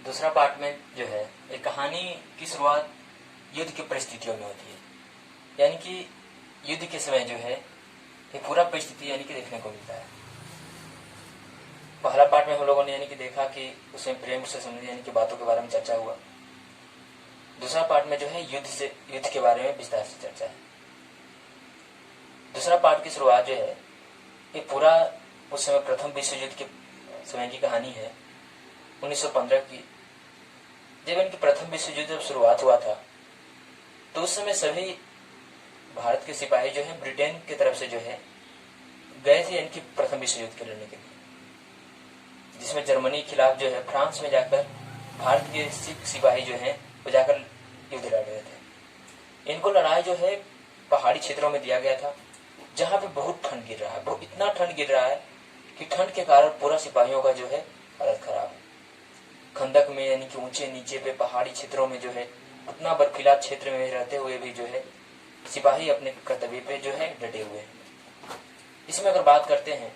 दूसरा पार्ट में जो है एक कहानी की शुरुआत युद्ध की परिस्थितियों में होती है, यानी कि युद्ध के समय जो है ये पूरा परिस्थिति यानी कि देखने को मिलता है। पहला पार्ट में हम लोगों ने यानी कि देखा कि उसमें प्रेम से संबंधित यानी कि बातों के बारे में चर्चा हुआ। दूसरा पार्ट में जो है युद्ध के बारे में विस्तार से चर्चा है। दूसरा पार्ट की शुरुआत जो है ये पूरा उस समय प्रथम विश्व युद्ध के समय की कहानी है, 1915 की। जब इनकी प्रथम विश्व युद्ध जब शुरुआत हुआ था तो उस समय सभी भारत के सिपाही जो है ब्रिटेन की तरफ से जो है गए थे इनकी प्रथम विश्व युद्ध के लड़ने के लिए, जिसमें जर्मनी के खिलाफ जो है फ्रांस में जाकर भारत के सिख सिपाही जो है वो जाकर युद्ध लड़ रहे थे। इनको लड़ाई जो है पहाड़ी क्षेत्रों में दिया गया था, जहां पे बहुत ठंड गिर रहा है, बहुत इतना ठंड गिर रहा है कि ठंड के कारण पूरा सिपाहियों का जो है हालत खराब है। खंदक में यानी कि ऊंचे नीचे पे पहाड़ी क्षेत्रों में जो है उतना बर्फीला क्षेत्र में रहते हुए भी जो है सिपाही अपने कर्तव्य पे जो है डटे हुए हैं। इसमें अगर बात करते हैं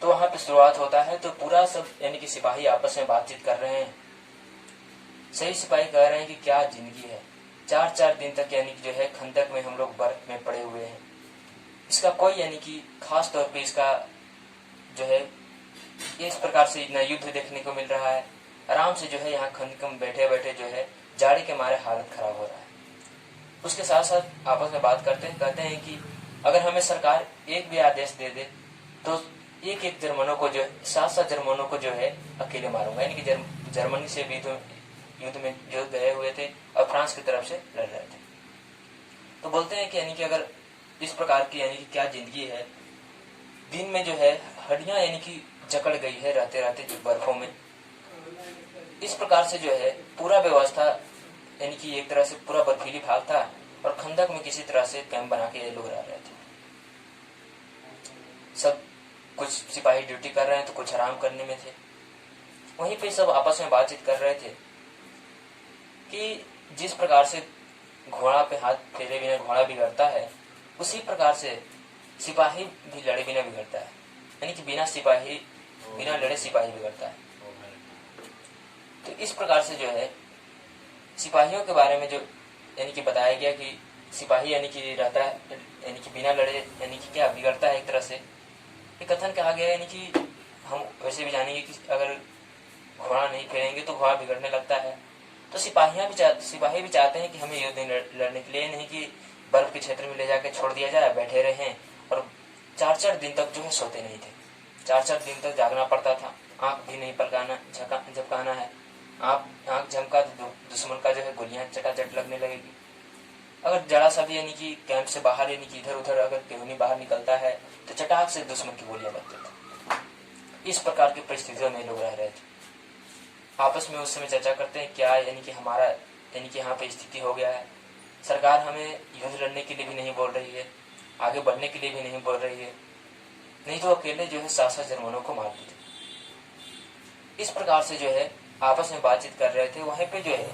तो वहां पे शुरुआत होता है तो पूरा सब यानी कि सिपाही आपस में बातचीत कर रहे हैं। सही सिपाही कह रहे हैं कि क्या जिंदगी है, 4-4 दिन तक यानी कि जो है खंदक में हम लोग बर्फ में पड़े हुए हैं। इसका कोई यानी कि खास तौर पे इसका जो है इस प्रकार से इतना युद्ध देखने को मिल रहा है। आराम से जो है यहाँ खंदक में बैठे बैठे जो है जाड़े के मारे हालत खराब हो रहा है। उसके साथ साथ आपस में बात कहते हैं कि अगर हमें सरकार एक भी आदेश दे दे तो एक जर्मनों को जो है 7 जर्मनों को जो है अकेले मारूंगा, यानी कि जर्मनी से भी युद्ध में जो गए हुए थे और फ्रांस की तरफ से लड़ रहे थे। तो बोलते हैं कि यानी कि अगर इस प्रकार की यानी कि क्या जिंदगी है, दिन में जो है हड्डियां यानी कि जकड़ गई है रहते रहते जो बर्फों में। इस प्रकार से जो है पूरा व्यवस्था यानी कि एक तरह से पूरा बर्फीली भाग था और खंदक में किसी तरह से कैंप बना के ये लोग रह रहे थे। सब कुछ सिपाही ड्यूटी कर रहे हैं तो कुछ आराम करने में थे। वहीं पे सब आपस में बातचीत कर रहे थे कि जिस प्रकार से घोड़ा पे हाथ फेरे बिना घोड़ा बिगड़ता है, उसी प्रकार से सिपाही भी लड़े बिना बिगड़ता है, यानी कि बिना लड़े सिपाही बिगड़ता है। तो इस प्रकार से जो है सिपाहियों के बारे में जो यानी कि बताया गया कि सिपाही यानी कि रहता है यानी कि बिना लड़े यानी कि क्या बिगड़ता है एक तरह से। ये कथन कहा गया यानी कि हम वैसे भी जानेंगे कि अगर घोड़ा नहीं फेरेंगे तो घोड़ा बिगड़ने लगता है। तो सिपाही भी चाहते हैं कि हमें युद्ध लड़ने के लिए नहीं कि बर्फ के क्षेत्र में ले जाकर छोड़ दिया जाए, बैठे रहें। और 4-4 दिन तक जो है सोते नहीं थे, 4-4 दिन तक जागना पड़ता था। आंख भी नहीं पलकाना झपकाना है, आंख झमका तो दुश्मन का जो है गोलियां चटाचट लगने लगेगी। अगर जरा सा भी यानी कि कैंप से बाहर यानी कि इधर उधर अगर केहूनी बाहर निकलता है तो चटाक से दुश्मन की गोलियां लगती थी। इस प्रकार की परिस्थितियों में लोग रह रहे थे। आपस में उस समय चर्चा करते हैं क्या यानी कि हमारा यानी कि यहाँ पे स्थिति हो गया है, सरकार हमें युद्ध लड़ने के लिए भी नहीं बोल रही है, आगे बढ़ने के लिए भी नहीं बोल रही है, नहीं तो अकेले जो है 7 जर्मनों को मार देते। इस प्रकार से जो है आपस में बातचीत कर रहे थे। वहीं पे जो है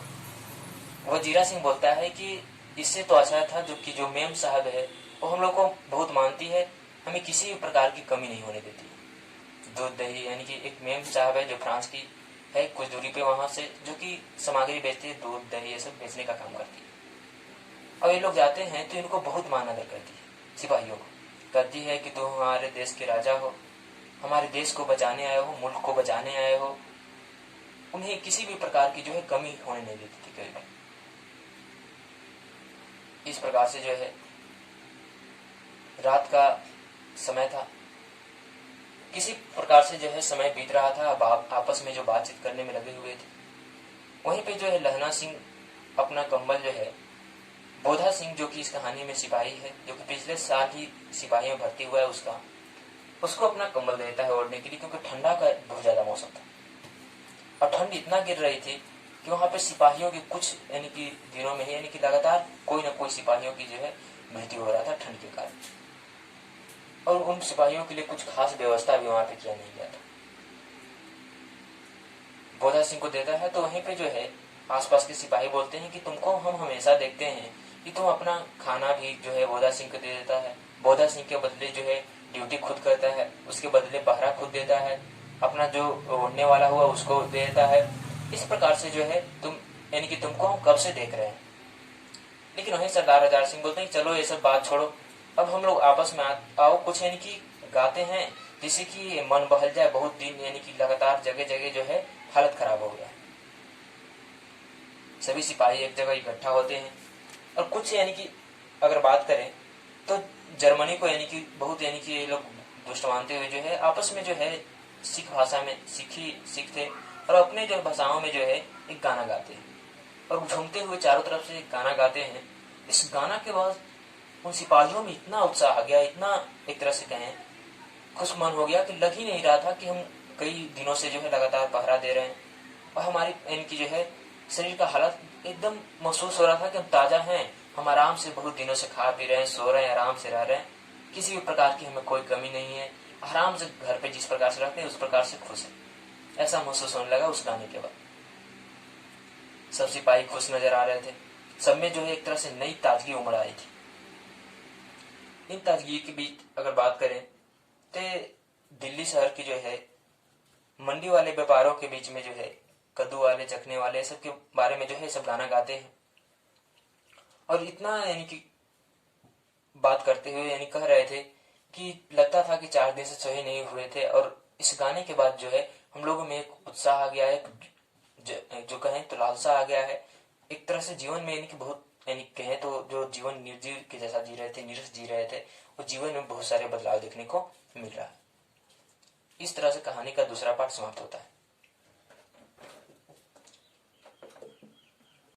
वजीरा सिंह बोलता है कि इससे तो अच्छा था जो मेम साहब है वो हम लोग को बहुत मानती है, हमें किसी भी प्रकार की कमी नहीं होने देती। दूध दही यानी कि एक मेम साहब है जो फ्रांस की है, कुछ दूरी पे वहां से जो कि सामग्री बेचती है, दूध दही ये सब बेचने का काम करती है। और ये लोग जाते हैं तो इनको बहुत मान आदर करती है, सिपाहियों को कहती है कि तुम हमारे देश के राजा हो, हमारे देश को बचाने आए हो, मुल्क को बचाने आए हो। उन्हें किसी भी प्रकार की जो है कमी होने नहीं देती थी कभी। इस प्रकार से जो है रात का समय था, किसी प्रकार से जो है समय बीत रहा था। अब आपस में जो बातचीत करने में लगे हुए थे। वहीं पे जो है लहना सिंह अपना कंबल जो है बोधा सिंह जो कि इस कहानी में सिपाही है, जो कि पिछले साल ही सिपाही में भर्ती हुआ है, उसको अपना कंबल देता है ओढ़ने के लिए, क्योंकि ठंडा का बहुत ज्यादा मौसम था और ठंड इतना गिर रही थी कि वहां पे सिपाहियों के कुछ यानी कि दिनों में ही यानी कि लगातार कोई ना कोई सिपाहियों की जो है मृत्यु हो रहा था ठंड के कारण। और उन सिपाहियों के लिए कुछ खास व्यवस्था भी वहां पे किया नहीं गया था। बोधा सिंह को देता है तो वहीं पे जो है आसपास के सिपाही बोलते हैं कि तुमको हम हमेशा देखते हैं कि तुम अपना खाना भी जो है बोधा सिंह को दे देता है, बोधा सिंह के बदले जो है ड्यूटी खुद करता है, उसके बदले पहरा खुद देता है, अपना जो ओढ़ने वाला हुआ उसको दे देता है, इस प्रकार से जो है तुम यानी कि तुमको हम कब से देख रहे हैं। लेकिन वहीं सरदार अजार सिंह बोलते हैं चलो ये सब बात छोड़ो, अब हम लोग आपस में आओ कुछ यानी कि गाते हैं जिससे कि मन बहल जाए। बहुत दिन यानी कि लगातार जगह जगह जो है हालत खराब हो गया। सभी सिपाही एक जगह इकट्ठा होते हैं और कुछ यानी कि अगर बात करें तो जर्मनी को यानी कि बहुत यानी कि ये लोग दुष्ट मानते हुए जो है आपस में जो है सिख भाषा में सीखते और अपने जो भाषाओं में जो है एक गाना गाते हैं और झूमते हुए चारों तरफ से गाना गाते हैं। इस गाना के बाद उन सिपाहियों में इतना उत्साह आ गया, इतना एक तरह से कहें खुश मन हो गया कि लग ही नहीं रहा था कि हम कई दिनों से जो है लगातार पहरा दे रहे हैं और हमारी इनकी जो है शरीर का हालत एकदम महसूस हो रहा था कि हम ताजा हैं, हम आराम से बहुत दिनों से खा पी रहे हैं, सो रहे हैं, आराम से रह रहे हैं, किसी भी प्रकार की हमें कोई कमी नहीं है, आराम से घर पे जिस प्रकार से रहते हैं उस प्रकार से खुश है। ऐसा महसूस होने लगा उस गाने के बाद। सब सिपाही खुश नजर आ रहे थे, सब में जो है एक तरह से नई ताजगी उमड़ आई थी। इन ताजगी के बीच अगर बात करें तो दिल्ली शहर की जो है मंडी वाले व्यापारों के बीच में जो है कद्दू वाले, चखने वाले, सब के बारे में जो है सब गाना गाते हैं और इतना यानी कि बात करते हुए यानी कह रहे थे कि लगता था कि 4 दिन से सही नहीं हुए थे। और इस गाने के बाद जो है हम लोगों में एक उत्साह आ गया है, जो कहें तो लालसा आ गया है एक तरह से जीवन में, यानी कि बहुत यानी कहें तो जो जीवन निर्जीव के जैसा जी रहे थे, नीरस जी रहे थे, वो जीवन में बहुत सारे बदलाव देखने को मिल रहा है। इस तरह से कहानी का दूसरा पार्ट समाप्त होता है।